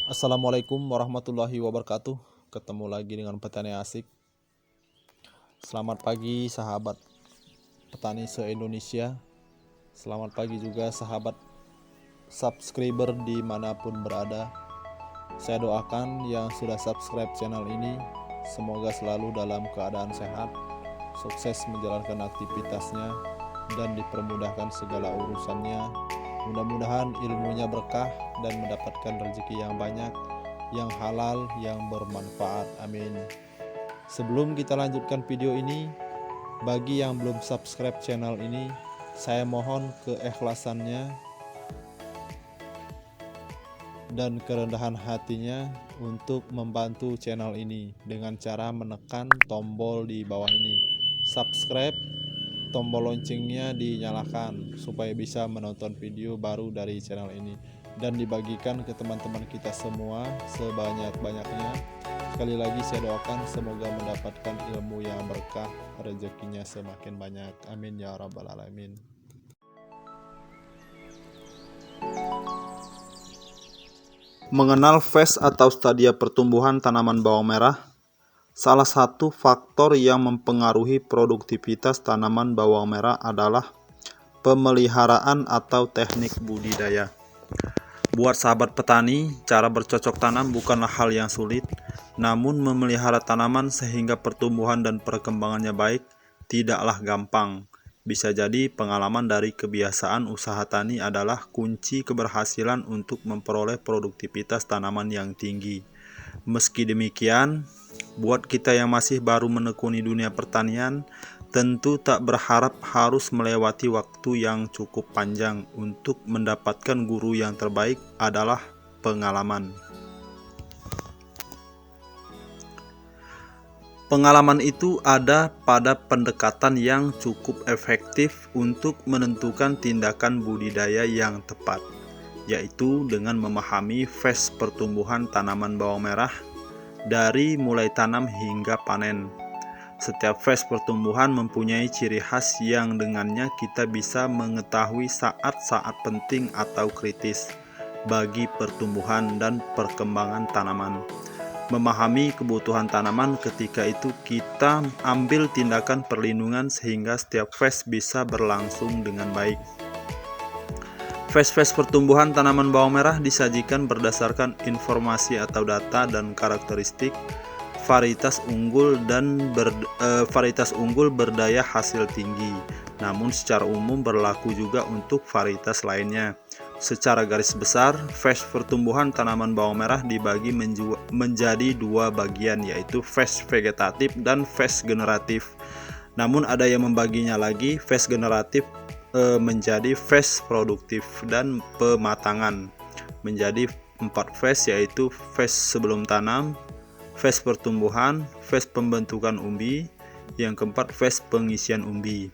Assalamualaikum warahmatullahi wabarakatuh. Ketemu lagi dengan petani asik. Selamat pagi sahabat petani se-Indonesia. Selamat pagi juga sahabat subscriber dimanapun berada. Saya doakan yang sudah subscribe channel ini semoga selalu dalam keadaan sehat, sukses menjalankan aktivitasnya, dan dipermudahkan segala urusannya. Mudah-mudahan ilmunya berkah dan mendapatkan rezeki yang banyak, yang halal, yang bermanfaat. Amin. Sebelum kita lanjutkan video ini, bagi yang belum subscribe channel ini, saya mohon keikhlasannya dan kerendahan hatinya untuk membantu channel ini dengan cara menekan tombol di bawah ini. Subscribe, tombol loncengnya dinyalakan supaya bisa menonton video baru dari channel ini dan dibagikan ke teman-teman kita semua sebanyak-banyaknya. Sekali lagi saya doakan semoga mendapatkan ilmu yang berkah, rezekinya semakin banyak. Amin ya rabbal alamin. Mengenal fase atau stadia pertumbuhan tanaman bawang merah. Salah satu faktor yang mempengaruhi produktivitas tanaman bawang merah adalah pemeliharaan atau teknik budidaya. Buat sahabat petani, cara bercocok tanam bukanlah hal yang sulit, namun memelihara tanaman sehingga pertumbuhan dan perkembangannya baik tidaklah gampang. Bisa jadi pengalaman dari kebiasaan usaha tani adalah kunci keberhasilan untuk memperoleh produktivitas tanaman yang tinggi. Meski demikian, buat kita yang masih baru menekuni dunia pertanian, tentu tak berharap harus melewati waktu yang cukup panjang. Untuk mendapatkan guru yang terbaik adalah pengalaman. Pengalaman itu ada pada pendekatan yang cukup efektif untuk menentukan tindakan budidaya yang tepat, yaitu dengan memahami fase pertumbuhan tanaman bawang merah dari mulai tanam hingga panen. Setiap fase pertumbuhan mempunyai ciri khas yang dengannya kita bisa mengetahui saat-saat penting atau kritis bagi pertumbuhan dan perkembangan tanaman. Memahami kebutuhan tanaman, ketika itu kita ambil tindakan perlindungan sehingga setiap fase bisa berlangsung dengan baik. Fase-fase pertumbuhan tanaman bawang merah disajikan berdasarkan informasi atau data dan karakteristik varietas unggul berdaya hasil tinggi. Namun secara umum berlaku juga untuk varietas lainnya. Secara garis besar, fase pertumbuhan tanaman bawang merah dibagi menjadi dua bagian, yaitu fase vegetatif dan fase generatif. Namun ada yang membaginya lagi, fase generatif menjadi fase produktif dan pematangan, menjadi 4 fase, yaitu fase sebelum tanam, fase pertumbuhan, fase pembentukan umbi, yang keempat fase pengisian umbi.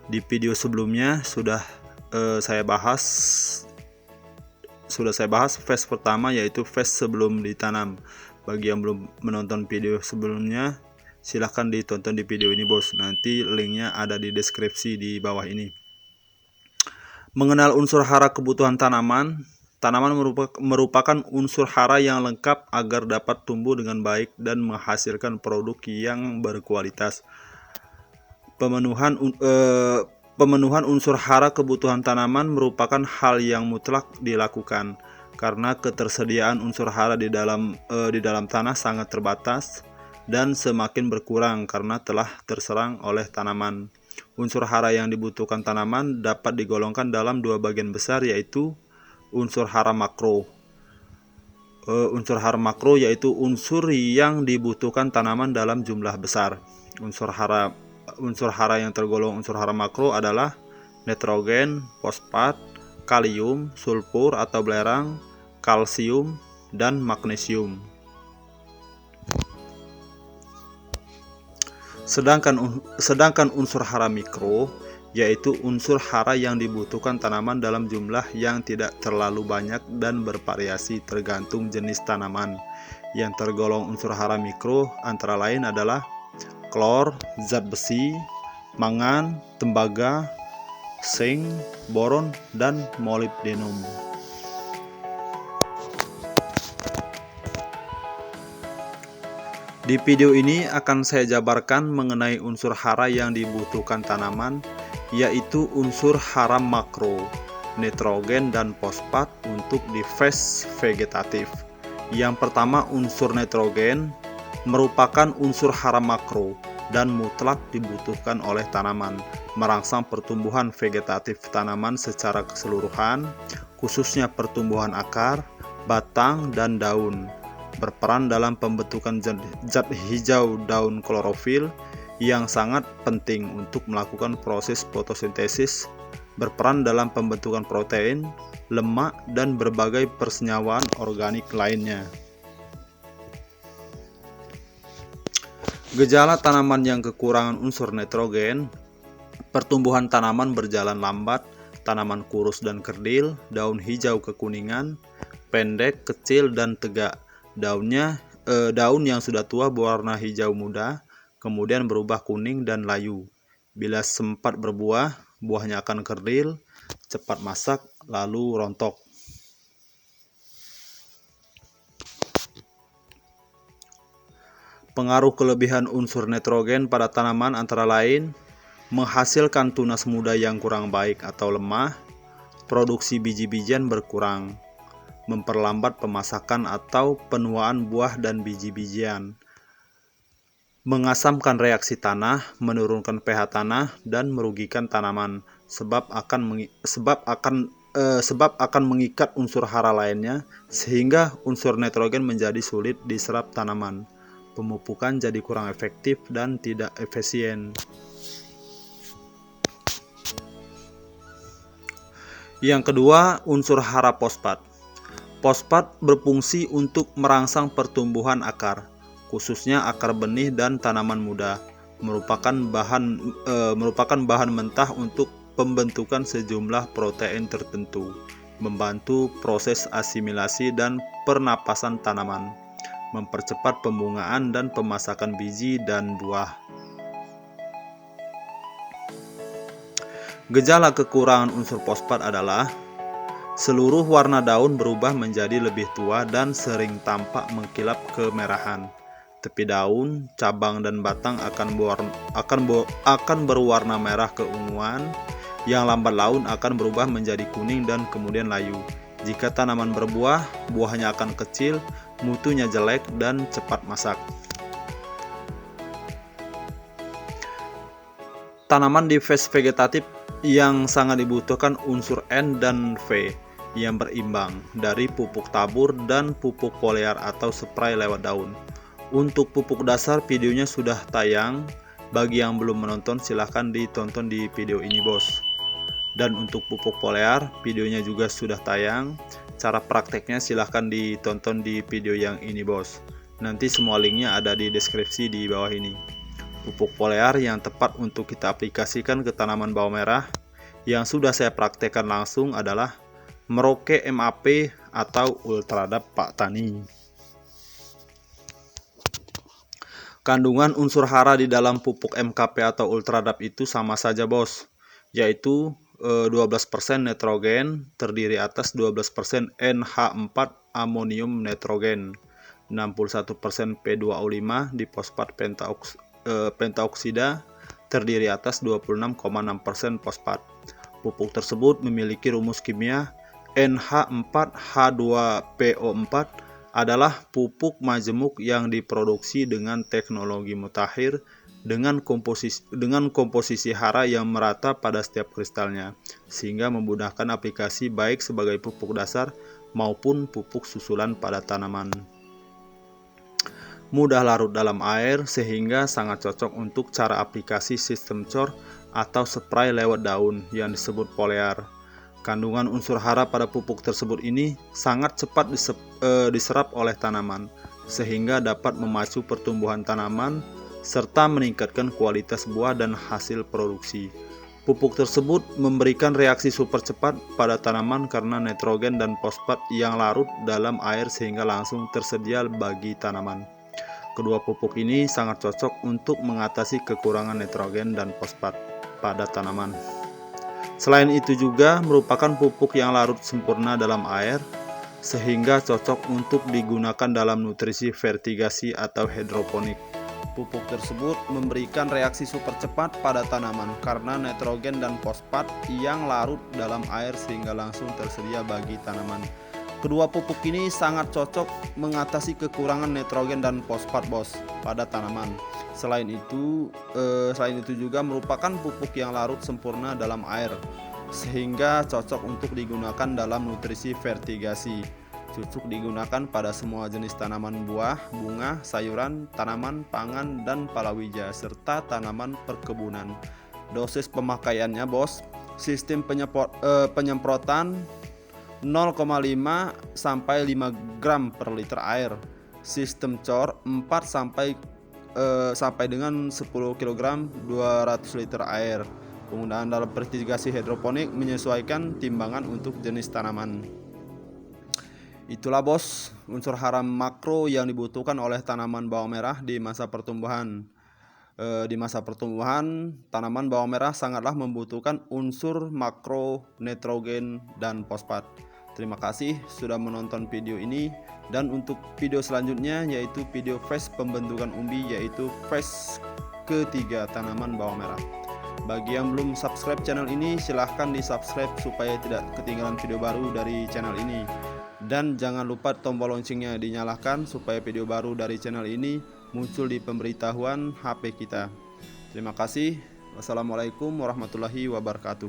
Di video sebelumnya sudah saya bahas fase pertama, yaitu fase sebelum ditanam. Bagi yang belum menonton video sebelumnya, silahkan ditonton di video ini bos, nanti linknya ada di deskripsi di bawah ini. Mengenal unsur hara kebutuhan tanaman. Tanaman merupakan unsur hara yang lengkap agar dapat tumbuh dengan baik dan menghasilkan produk yang berkualitas. Pemenuhan unsur hara kebutuhan tanaman merupakan hal yang mutlak dilakukan karena ketersediaan unsur hara di dalam tanah sangat terbatas dan semakin berkurang karena telah terserang oleh tanaman. Unsur hara yang dibutuhkan tanaman dapat digolongkan dalam dua bagian besar, yaitu unsur hara makro. Unsur hara makro yaitu unsur yang dibutuhkan tanaman dalam jumlah besar. Unsur hara yang tergolong unsur hara makro adalah nitrogen, fosfat, kalium, sulfur atau belerang, kalsium, dan magnesium. Sedangkan unsur hara mikro yaitu unsur hara yang dibutuhkan tanaman dalam jumlah yang tidak terlalu banyak dan bervariasi tergantung jenis tanaman. Yang tergolong unsur hara mikro antara lain adalah klor, zat besi, mangan, tembaga, zinc, boron, dan molybdenum. Di video ini akan saya jabarkan mengenai unsur hara yang dibutuhkan tanaman, yaitu unsur hara makro, nitrogen dan fosfat untuk di fase vegetatif. Yang pertama, unsur nitrogen merupakan unsur hara makro dan mutlak dibutuhkan oleh tanaman, merangsang pertumbuhan vegetatif tanaman secara keseluruhan, khususnya pertumbuhan akar, batang, dan daun. Berperan dalam pembentukan zat hijau daun klorofil yang sangat penting untuk melakukan proses fotosintesis, berperan dalam pembentukan protein, lemak, dan berbagai persenyawaan organik lainnya. Gejala tanaman yang kekurangan unsur nitrogen: pertumbuhan tanaman berjalan lambat, tanaman kurus dan kerdil, daun hijau kekuningan, pendek, kecil, dan tegak. Daun yang sudah tua berwarna hijau muda, kemudian berubah kuning dan layu. Bila sempat berbuah, buahnya akan kerdil, cepat masak, lalu rontok. Pengaruh kelebihan unsur nitrogen pada tanaman antara lain menghasilkan tunas muda yang kurang baik atau lemah, produksi biji-bijian berkurang, memperlambat pemasakan atau penuaan buah dan biji-bijian, mengasamkan reaksi tanah, menurunkan pH tanah, dan merugikan tanaman sebab akan mengikat unsur hara lainnya sehingga unsur nitrogen menjadi sulit diserap tanaman. Pemupukan jadi kurang efektif dan tidak efisien. Yang kedua, unsur hara fosfat. Fosfat berfungsi untuk merangsang pertumbuhan akar, khususnya akar benih dan tanaman muda. Merupakan bahan mentah untuk pembentukan sejumlah protein tertentu, membantu proses asimilasi dan pernapasan tanaman, mempercepat pembungaan dan pemasakan biji dan buah. Gejala kekurangan unsur fosfat adalah seluruh warna daun berubah menjadi lebih tua dan sering tampak mengkilap kemerahan. Tepi daun, cabang, dan batang akan berwarna merah keunguan. Yang lambat laun akan berubah menjadi kuning dan kemudian layu. Jika tanaman berbuah, buahnya akan kecil, mutunya jelek, dan cepat masak. Tanaman di fase vegetatif yang sangat dibutuhkan unsur N dan V yang berimbang dari pupuk tabur dan pupuk foliar atau spray lewat daun. Untuk pupuk dasar videonya sudah tayang, bagi yang belum menonton silahkan ditonton di video ini bos. Dan untuk pupuk foliar videonya juga sudah tayang, cara prakteknya silahkan ditonton di video yang ini bos. Nanti semua linknya ada di deskripsi di bawah ini. Pupuk foliar yang tepat untuk kita aplikasikan ke tanaman bawang merah yang sudah saya praktekkan langsung adalah Merauke MAP atau Ultradap Pak Tani. Kandungan unsur hara di dalam pupuk MKP atau Ultradap itu sama saja bos, yaitu 12% nitrogen terdiri atas 12% NH4 amonium nitrogen, 61% P2O5 di fosfat pentaoksida terdiri atas 26,6% fosfat. Pupuk tersebut memiliki rumus kimia NH4H2PO4 adalah pupuk majemuk yang diproduksi dengan teknologi mutakhir dengan komposisi hara yang merata pada setiap kristalnya, sehingga memudahkan aplikasi baik sebagai pupuk dasar maupun pupuk susulan pada tanaman. Mudah larut dalam air sehingga sangat cocok untuk cara aplikasi sistem cor atau spray lewat daun yang disebut foliar. Kandungan unsur hara pada pupuk tersebut ini sangat cepat diserap oleh tanaman sehingga dapat memacu pertumbuhan tanaman serta meningkatkan kualitas buah dan hasil produksi. Pupuk tersebut memberikan reaksi super cepat pada tanaman karena nitrogen dan fosfat yang larut dalam air sehingga langsung tersedia bagi tanaman. Kedua pupuk ini sangat cocok untuk mengatasi kekurangan nitrogen dan fosfat pada tanaman. Selain itu juga merupakan pupuk yang larut sempurna dalam air, sehingga cocok untuk digunakan dalam nutrisi vertigasi atau hidroponik. Pupuk tersebut memberikan reaksi super cepat pada tanaman karena nitrogen dan fosfat yang larut dalam air sehingga langsung tersedia bagi tanaman. Kedua pupuk ini sangat cocok mengatasi kekurangan nitrogen dan fosfat pada tanaman. Selain itu juga merupakan pupuk yang larut sempurna dalam air sehingga cocok untuk digunakan dalam nutrisi vertigasi. Cocok digunakan pada semua jenis tanaman buah, bunga, sayuran, tanaman pangan, dan palawija, serta tanaman perkebunan. Dosis pemakaiannya sistem penyemprotan 0,5 sampai 5 gram per liter air. Sistem cor 4 sampai dengan 10 kg 200 liter air. Penggunaan dalam vertigasi hidroponik menyesuaikan timbangan untuk jenis tanaman. Itulah unsur hara makro yang dibutuhkan oleh tanaman bawang merah di masa pertumbuhan. Di masa pertumbuhan, tanaman bawang merah sangatlah membutuhkan unsur makro, nitrogen, dan fosfat. Terima kasih sudah menonton video ini, dan untuk video selanjutnya yaitu video fase pembentukan umbi, yaitu fase ketiga tanaman bawang merah. Bagi yang belum subscribe channel ini, silahkan di subscribe supaya tidak ketinggalan video baru dari channel ini. Dan jangan lupa tombol loncengnya dinyalakan supaya video baru dari channel ini muncul di pemberitahuan HP kita. Terima kasih. Wassalamualaikum warahmatullahi wabarakatuh.